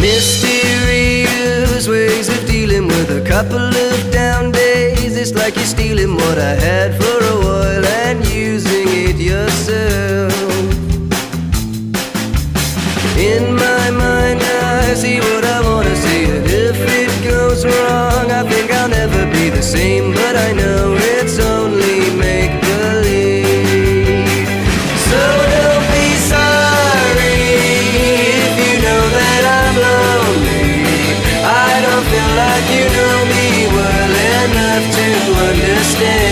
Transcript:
Mysterious ways of dealing with a couple of down days. It's like you're stealing what I had for a while and using it yourself. In my mind I see what I wanna see, and if it goes wrong I think I'll never be the same. But I know it's only make-believe. So don't be sorry if you know that I'm lonely. I don't feel like you know me well enough to understand.